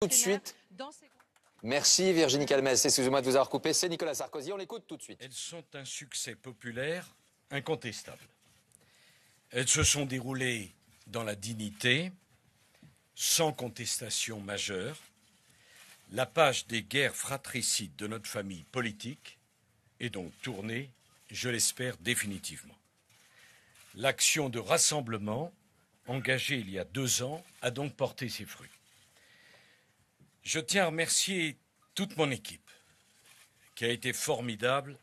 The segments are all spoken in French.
Tout de suite. Merci Virginie Calmès. Excusez-moi de vous avoir coupé. C'est Nicolas Sarkozy. On l'écoute tout de suite. Elles sont un succès populaire incontestable. Elles se sont déroulées dans la dignité, sans contestation majeure. La page des guerres fratricides de notre famille politique est donc tournée, je l'espère définitivement. L'action de rassemblement engagée il y a 2 ans a donc porté ses fruits. Je tiens à remercier toute mon équipe, qui a été formidable,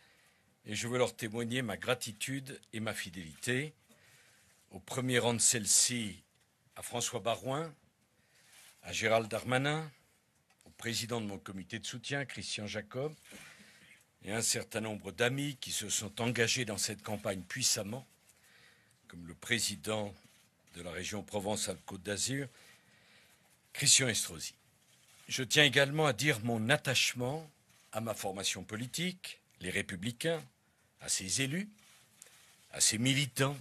et je veux leur témoigner ma gratitude et ma fidélité. Au premier rang de celle-ci, à François Baroin, à Gérald Darmanin, au président de mon comité de soutien, Christian Jacob, et un certain nombre d'amis qui se sont engagés dans cette campagne puissamment, comme le président de la région Provence-Alpes-Côte d'Azur, Christian Estrosi. Je tiens également à dire mon attachement à ma formation politique, les Républicains, à ses élus, à ses militants,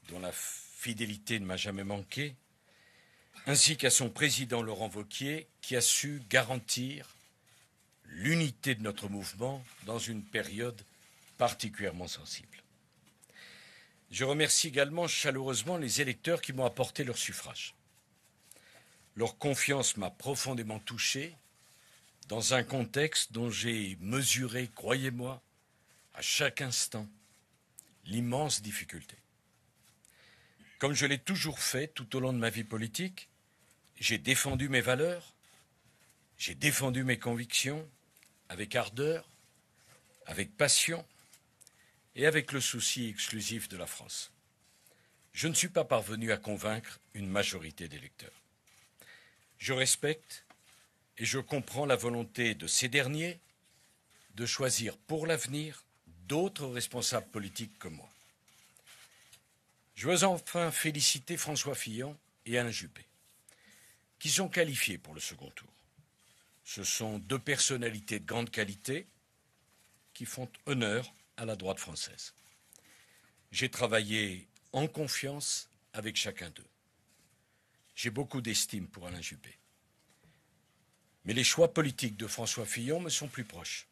dont la fidélité ne m'a jamais manqué, ainsi qu'à son président Laurent Wauquiez, qui a su garantir l'unité de notre mouvement dans une période particulièrement sensible. Je remercie également chaleureusement les électeurs qui m'ont apporté leur suffrage. Leur confiance m'a profondément touché dans un contexte dont j'ai mesuré, croyez-moi, à chaque instant, l'immense difficulté. Comme je l'ai toujours fait tout au long de ma vie politique, j'ai défendu mes valeurs, j'ai défendu mes convictions avec ardeur, avec passion et avec le souci exclusif de la France. Je ne suis pas parvenu à convaincre une majorité d'électeurs. Je respecte et je comprends la volonté de ces derniers de choisir pour l'avenir d'autres responsables politiques que moi. Je veux enfin féliciter François Fillon et Alain Juppé, qui sont qualifiés pour le second tour. Ce sont 2 personnalités de grande qualité qui font honneur à la droite française. J'ai travaillé en confiance avec chacun d'eux. J'ai beaucoup d'estime pour Alain Juppé. Mais les choix politiques de François Fillon me sont plus proches.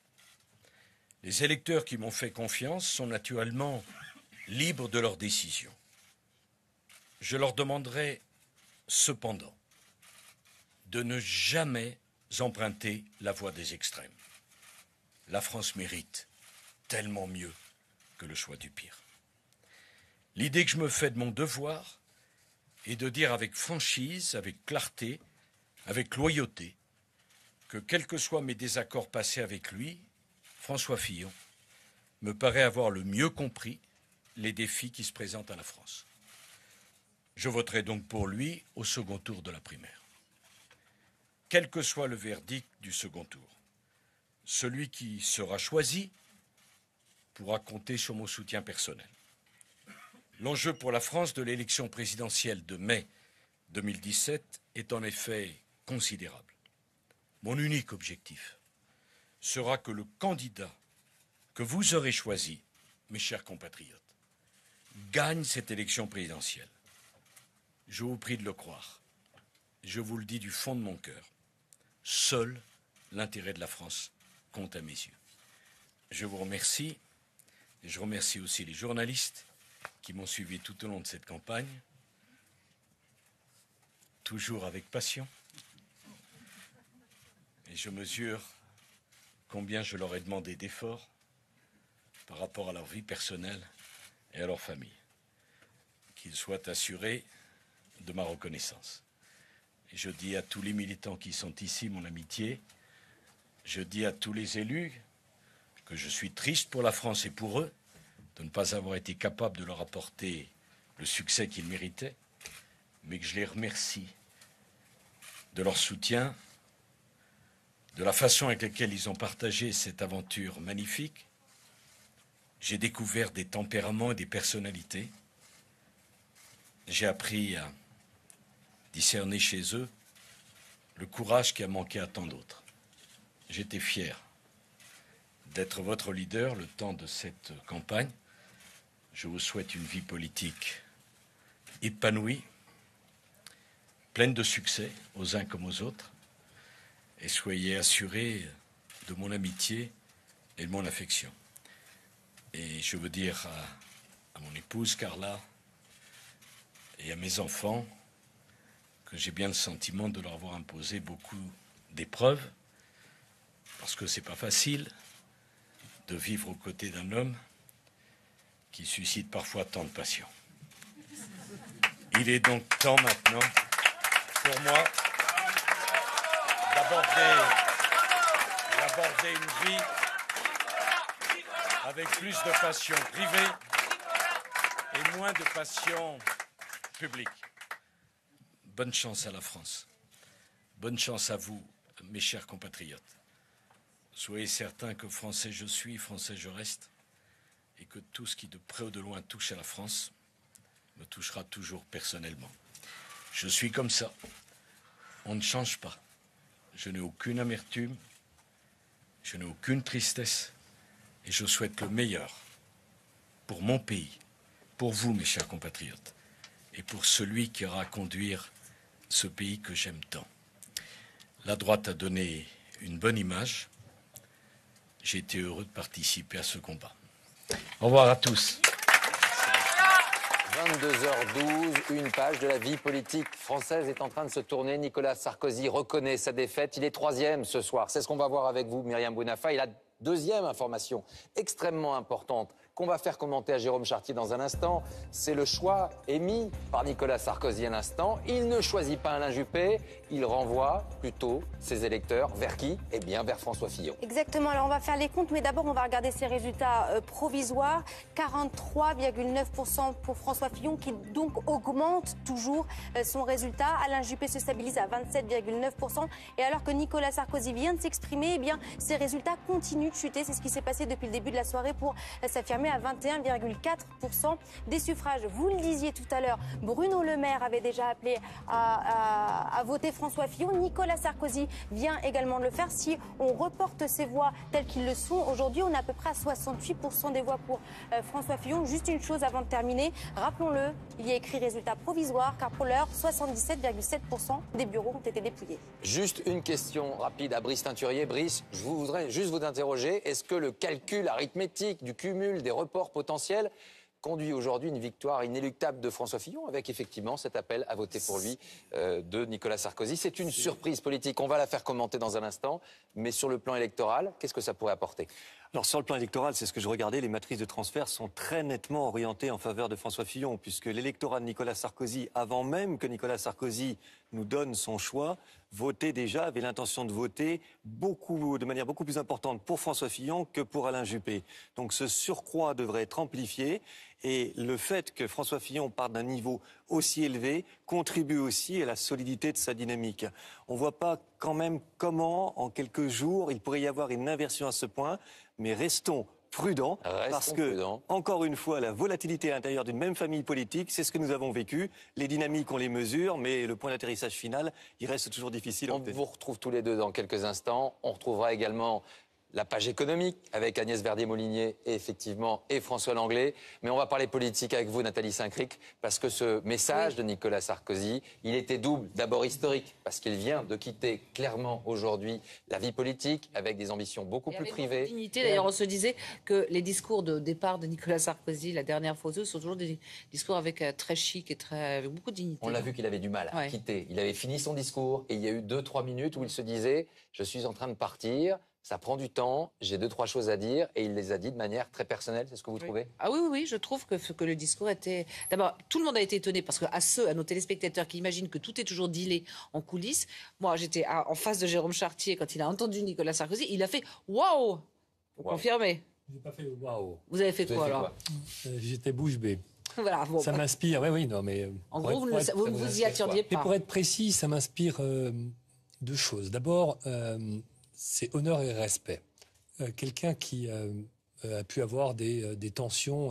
Les électeurs qui m'ont fait confiance sont naturellement libres de leurs décisions. Je leur demanderai cependant de ne jamais emprunter la voie des extrêmes. La France mérite tellement mieux que le choix du pire. L'idée que je me fais de mon devoir est de dire avec franchise, avec clarté, avec loyauté, que quels que soient mes désaccords passés avec lui, François Fillon me paraît avoir le mieux compris les défis qui se présentent à la France. Je voterai donc pour lui au second tour de la primaire. Quel que soit le verdict du second tour, celui qui sera choisi pourra compter sur mon soutien personnel. L'enjeu pour la France de l'élection présidentielle de mai 2017 est en effet considérable. Mon unique objectif sera que le candidat que vous aurez choisi, mes chers compatriotes, gagne cette élection présidentielle. Je vous prie de le croire. Je vous le dis du fond de mon cœur. Seul l'intérêt de la France compte à mes yeux. Je vous remercie et je remercie aussi les journalistes qui m'ont suivi tout au long de cette campagne, toujours avec passion. Et je mesure combien je leur ai demandé d'efforts par rapport à leur vie personnelle et à leur famille. Qu'ils soient assurés de ma reconnaissance. Et je dis à tous les militants qui sont ici mon amitié, je dis à tous les élus que je suis triste pour la France et pour eux de ne pas avoir été capable de leur apporter le succès qu'ils méritaient, mais que je les remercie de leur soutien, de la façon avec laquelle ils ont partagé cette aventure magnifique. J'ai découvert des tempéraments et des personnalités. J'ai appris à discerner chez eux le courage qui a manqué à tant d'autres. J'étais fier d'être votre leader le temps de cette campagne. Je vous souhaite une vie politique épanouie, pleine de succès aux uns comme aux autres. et soyez assurés de mon amitié et de mon affection. Et je veux dire à mon épouse Carla et à mes enfants que j'ai bien le sentiment de leur avoir imposé beaucoup d'épreuves, parce que c'est pas facile de vivre aux côtés d'un homme qui suscite parfois tant de passion. Il est donc temps maintenant pour moi d'aborder une vie avec plus de passion privée et moins de passion publique. Bonne chance à la France. Bonne chance à vous, mes chers compatriotes. Soyez certains que français je suis, français je reste, et que tout ce qui de près ou de loin touche à la France me touchera toujours personnellement. Je suis comme ça. On ne change pas. Je n'ai aucune amertume, je n'ai aucune tristesse, et je souhaite le meilleur pour mon pays, pour vous, mes chers compatriotes, et pour celui qui aura à conduire ce pays que j'aime tant. La droite a donné une bonne image. J'ai été heureux de participer à ce combat. Au revoir à tous. 22h12, une page de la vie politique française est en train de se tourner. Nicolas Sarkozy reconnaît sa défaite. Il est troisième ce soir. C'est ce qu'on va voir avec vous, Myriam Bounafa. Et la deuxième information extrêmement importante qu'on va faire commenter à Jérôme Chartier dans un instant, c'est le choix émis par Nicolas Sarkozy à l'instant. Il ne choisit pas Alain Juppé, il renvoie plutôt ses électeurs vers qui? Eh bien, vers François Fillon. Exactement, alors on va faire les comptes, mais d'abord on va regarder ses résultats provisoires. 43,9% pour François Fillon, qui donc augmente toujours son résultat. Alain Juppé se stabilise à 27,9%. Et alors que Nicolas Sarkozy vient de s'exprimer, eh bien, ses résultats continuent de chuter. C'est ce qui s'est passé depuis le début de la soirée pour s'affirmer à 21,4% des suffrages. Vous le disiez tout à l'heure, Bruno Le Maire avait déjà appelé à voter François Fillon. Nicolas Sarkozy vient également de le faire. Si on reporte ces voix telles qu'ils le sont aujourd'hui, on est à peu près à 68% des voix pour François Fillon. Juste une chose avant de terminer, rappelons-le, il y a écrit résultat provisoire, car pour l'heure, 77,7% des bureaux ont été dépouillés. Juste une question rapide à Brice Teinturier. Brice, je voudrais juste vous interroger. Est-ce que le calcul arithmétique du cumul des reports potentiels conduit aujourd'hui une victoire inéluctable de François Fillon, avec effectivement cet appel à voter pour lui de Nicolas Sarkozy? C'est une surprise politique. On va la faire commenter dans un instant. Mais sur le plan électoral, qu'est-ce que ça pourrait apporter? Alors sur le plan électoral, c'est ce que je regardais, les matrices de transfert sont très nettement orientées en faveur de François Fillon, puisque l'électorat de Nicolas Sarkozy, avant même que Nicolas Sarkozy nous donne son choix, votait déjà, avait l'intention de voter de manière beaucoup plus importante pour François Fillon que pour Alain Juppé. Donc ce surcroît devrait être amplifié, et le fait que François Fillon parte d'un niveau aussi élevé contribue aussi à la solidité de sa dynamique. On ne voit pas quand même comment, en quelques jours, il pourrait y avoir une inversion à ce point, mais restons prudents, parce que, encore une fois, la volatilité à l'intérieur d'une même famille politique, c'est ce que nous avons vécu. Les dynamiques, on les mesure, mais le point d'atterrissage final, il reste toujours difficile. On vous retrouve tous les deux dans quelques instants. On retrouvera également la page économique avec Agnès Verdier-Molinier et François Langlais. Mais on va parler politique avec vous, Nathalie Saint-Cric, parce que ce message de Nicolas Sarkozy, il était double. D'abord historique, parce qu'il vient de quitter clairement aujourd'hui la vie politique avec des ambitions beaucoup plus privées. D'ailleurs, on se disait que les discours de départ de Nicolas Sarkozy, la dernière fois, sont toujours des discours avec très chic et avec beaucoup de dignité. On l'a vu qu'il avait du mal à quitter. Il avait fini son discours et il y a eu 2-3 minutes où il se disait « Je suis en train de partir ». Ça prend du temps, j'ai 2-3 choses à dire, et il les a dit de manière très personnelle, c'est ce que vous trouvez? Ah oui, je trouve que le discours était... D'abord, tout le monde a été étonné, parce que à nos téléspectateurs qui imaginent que tout est toujours dealé en coulisses, moi j'étais en face de Jérôme Chartier quand il a entendu Nicolas Sarkozy, il a fait « Waouh !» Vous confirmez? Je n'ai pas fait waouh. Vous avez fait quoi alors? J'étais bouche bée. Voilà, bon, ça m'inspire, oui, non, mais... En gros, vous ne vous y attendiez pas. Et pour être précis, ça m'inspire deux choses. D'abord, c'est honneur et respect. Quelqu'un qui a pu avoir des tensions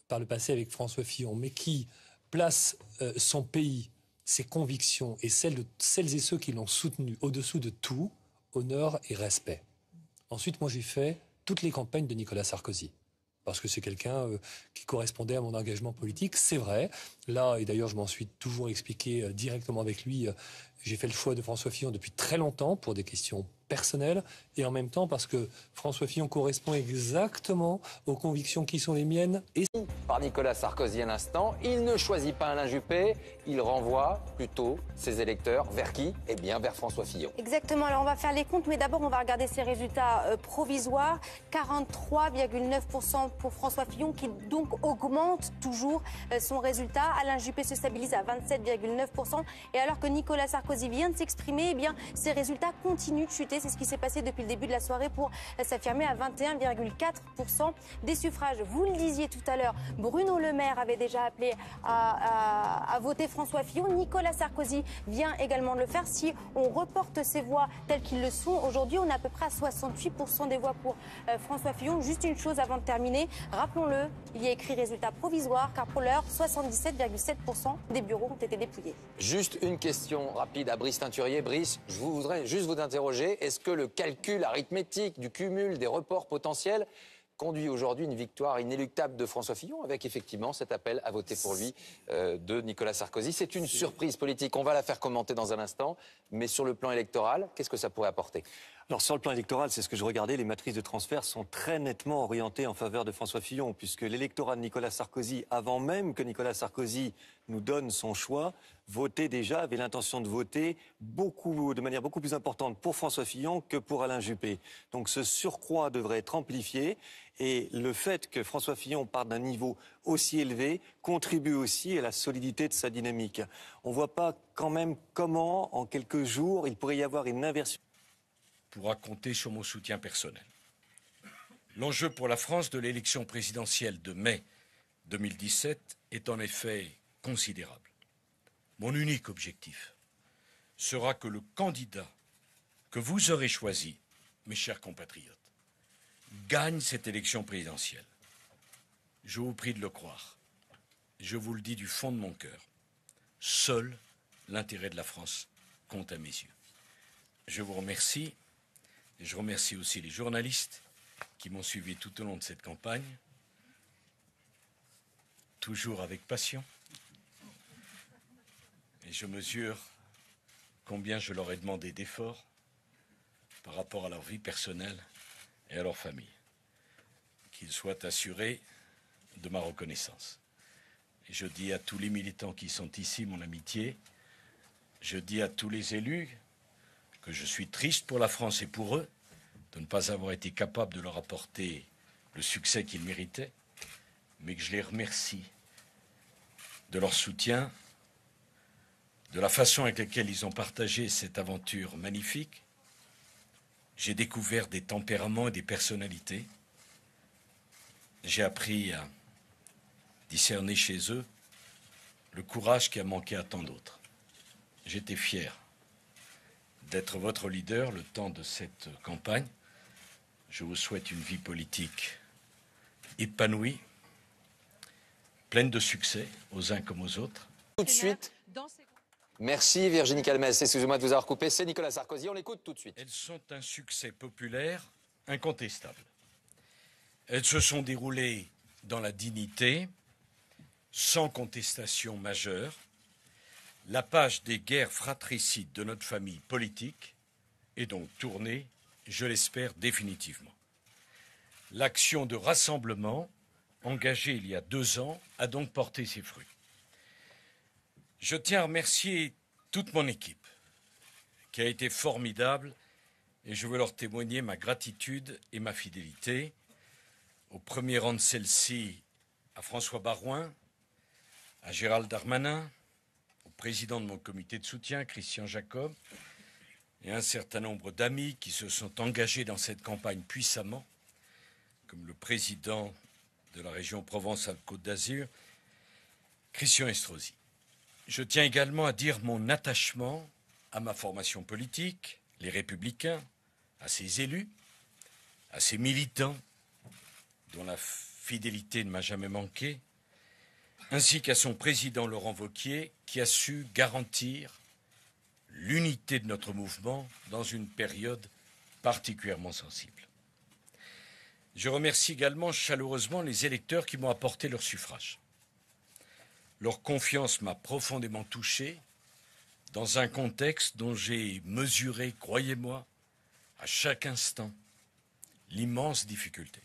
par le passé avec François Fillon, mais qui place son pays, ses convictions et celles et ceux qui l'ont soutenu au-dessous de tout, honneur et respect. Ensuite, moi j'ai fait toutes les campagnes de Nicolas Sarkozy, parce que c'est quelqu'un qui correspondait à mon engagement politique, c'est vrai. Là, et d'ailleurs je m'en suis toujours expliqué directement avec lui, j'ai fait le choix de François Fillon depuis très longtemps pour des questions personnelles et en même temps parce que François Fillon correspond exactement aux convictions qui sont les miennes. Et Par Nicolas Sarkozy à l'instant, il ne choisit pas Alain Juppé, il renvoie plutôt ses électeurs vers qui? Eh bien vers François Fillon. Exactement, alors on va faire les comptes, mais d'abord on va regarder ses résultats provisoires. 43,9% pour François Fillon qui donc augmente toujours son résultat. Alain Juppé se stabilise à 27,9%. Et alors que Nicolas Sarkozy vient de s'exprimer, eh bien ses résultats continuent de chuter. C'est ce qui s'est passé depuis le début de la soirée pour s'affirmer à 21,4% des suffrages. Vous le disiez tout à l'heure, Bruno Le Maire avait déjà appelé à voter François Fillon. Nicolas Sarkozy vient également de le faire. Si on reporte ces voix telles qu'ils le sont, aujourd'hui on est à peu près à 68% des voix pour François Fillon. Juste une chose avant de terminer, rappelons-le, il y a écrit résultat provisoire car pour l'heure, 77,7% des bureaux ont été dépouillés. Juste une question rapide à Brice Teinturier. Brice, je voudrais juste vous interroger. Est-ce que le calcul arithmétique du cumul des reports potentiels conduit aujourd'hui une victoire inéluctable de François Fillon avec effectivement cet appel à voter pour lui de Nicolas Sarkozy? C'est une surprise politique. On va la faire commenter dans un instant. Mais sur le plan électoral, qu'est-ce que ça pourrait apporter? Alors sur le plan électoral, c'est ce que je regardais, les matrices de transfert sont très nettement orientées en faveur de François Fillon, puisque l'électorat de Nicolas Sarkozy, avant même que Nicolas Sarkozy nous donne son choix, votait déjà, avait l'intention de voter de manière beaucoup plus importante pour François Fillon que pour Alain Juppé. Donc ce surcroît devrait être amplifié et le fait que François Fillon parte d'un niveau aussi élevé contribue aussi à la solidité de sa dynamique. On ne voit pas quand même comment, en quelques jours, il pourrait y avoir une inversion. Pourra compter sur mon soutien personnel. L'enjeu pour la France de l'élection présidentielle de mai 2017 est en effet considérable. Mon unique objectif sera que le candidat que vous aurez choisi, mes chers compatriotes, gagne cette élection présidentielle. Je vous prie de le croire. Je vous le dis du fond de mon cœur. Seul l'intérêt de la France compte à mes yeux. Je vous remercie. Et je remercie aussi les journalistes qui m'ont suivi tout au long de cette campagne, toujours avec passion. Et je mesure combien je leur ai demandé d'efforts par rapport à leur vie personnelle et à leur famille. Qu'ils soient assurés de ma reconnaissance. Et je dis à tous les militants qui sont ici mon amitié, je dis à tous les élus que je suis triste pour la France et pour eux de ne pas avoir été capable de leur apporter le succès qu'ils méritaient, mais que je les remercie de leur soutien, de la façon avec laquelle ils ont partagé cette aventure magnifique. J'ai découvert des tempéraments et des personnalités. J'ai appris à discerner chez eux le courage qui a manqué à tant d'autres. J'étais fier d'être votre leader le temps de cette campagne. Je vous souhaite une vie politique épanouie, pleine de succès aux uns comme aux autres. Tout de suite. Merci Virginie Calmès. Excusez-moi de vous avoir coupé. C'est Nicolas Sarkozy. On l'écoute tout de suite. Elles sont un succès populaire incontestable. Elles se sont déroulées dans la dignité, sans contestation majeure. La page des guerres fratricides de notre famille politique est donc tournée, je l'espère définitivement. L'action de rassemblement, engagée il y a 2 ans, a donc porté ses fruits. Je tiens à remercier toute mon équipe, qui a été formidable, et je veux leur témoigner ma gratitude et ma fidélité. Au premier rang de celle-ci, à François Baroin, à Gérald Darmanin, au président de mon comité de soutien, Christian Jacob, et un certain nombre d'amis qui se sont engagés dans cette campagne puissamment, comme le président de la région Provence-Alpes-Côte d'Azur, Christian Estrosi. Je tiens également à dire mon attachement à ma formation politique, les Républicains, à ses élus, à ses militants, dont la fidélité ne m'a jamais manqué, ainsi qu'à son président Laurent Wauquiez, qui a su garantir l'unité de notre mouvement dans une période particulièrement sensible. Je remercie également chaleureusement les électeurs qui m'ont apporté leur suffrage. Leur confiance m'a profondément touché dans un contexte dont j'ai mesuré, croyez-moi, à chaque instant, l'immense difficulté.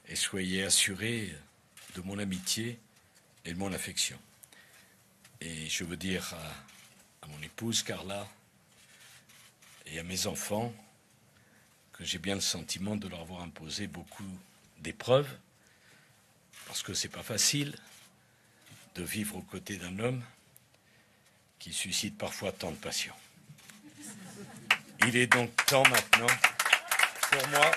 Et soyez assurés de mon amitié et de mon affection. Et je veux dire à mon épouse Carla et à mes enfants que j'ai bien le sentiment de leur avoir imposé beaucoup d'épreuves, parce que c'est pas facile de vivre aux côtés d'un homme qui suscite parfois tant de passion. Il est donc temps maintenant pour moi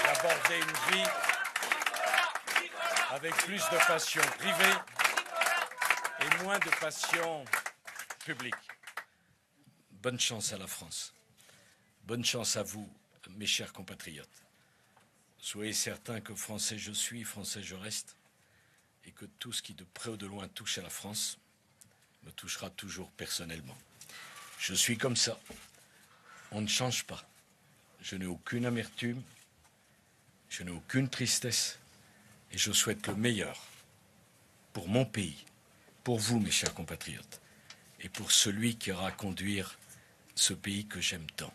d'aborder une vie avec plus de passion privée et moins de passion publique. Bonne chance à la France. Bonne chance à vous, mes chers compatriotes. Soyez certains que français je suis, français je reste, et que tout ce qui de près ou de loin touche à la France me touchera toujours personnellement. Je suis comme ça. On ne change pas. Je n'ai aucune amertume, je n'ai aucune tristesse, et je souhaite le meilleur pour mon pays, pour vous, mes chers compatriotes, et pour celui qui aura à conduire ce pays que j'aime tant.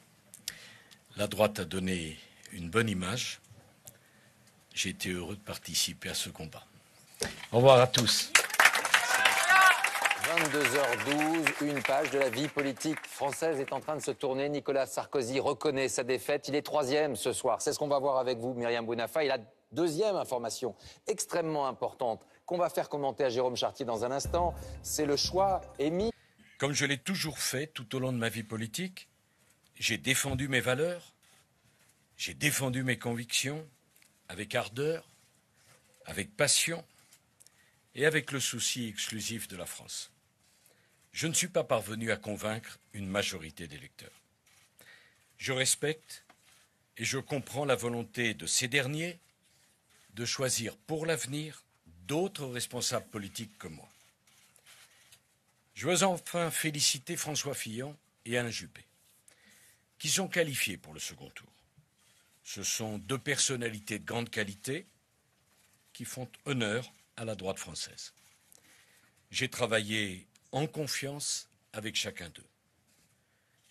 La droite a donné une bonne image. J'ai été heureux de participer à ce combat. Au revoir à tous. 22h12, une page de la vie politique française est en train de se tourner. Nicolas Sarkozy reconnaît sa défaite. Il est troisième ce soir. C'est ce qu'on va voir avec vous, Myriam Bounafa. Et la deuxième information extrêmement importante qu'on va faire commenter à Jérôme Chartier dans un instant, c'est le choix émis. Comme je l'ai toujours fait tout au long de ma vie politique, j'ai défendu mes valeurs, j'ai défendu mes convictions avec ardeur, avec passion et avec le souci exclusif de la France. Je ne suis pas parvenu à convaincre une majorité d'électeurs. Je respecte et je comprends la volonté de ces derniers de choisir pour l'avenir d'autres responsables politiques que moi. Je veux enfin féliciter François Fillon et Alain Juppé, qui sont qualifiés pour le second tour. Ce sont deux personnalités de grande qualité qui font honneur à la droite française. J'ai travaillé en confiance avec chacun d'eux.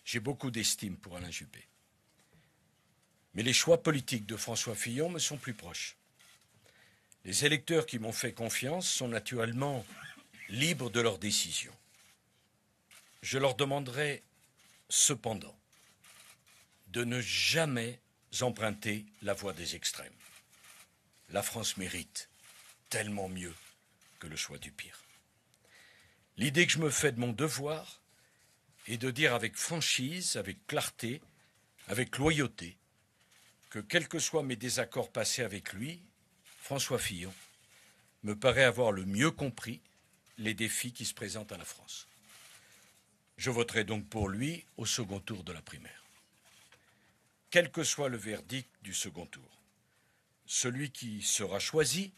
J'ai beaucoup d'estime pour Alain Juppé. Mais les choix politiques de François Fillon me sont plus proches. Les électeurs qui m'ont fait confiance sont naturellement libres de leurs décisions. Je leur demanderai cependant de ne jamais emprunter la voie des extrêmes. La France mérite tellement mieux que le choix du pire. L'idée que je me fais de mon devoir est de dire avec franchise, avec clarté, avec loyauté, que quels que soient mes désaccords passés avec lui, François Fillon me paraît avoir le mieux compris les défis qui se présentent à la France. Je voterai donc pour lui au second tour de la primaire. Quel que soit le verdict du second tour, celui qui sera choisi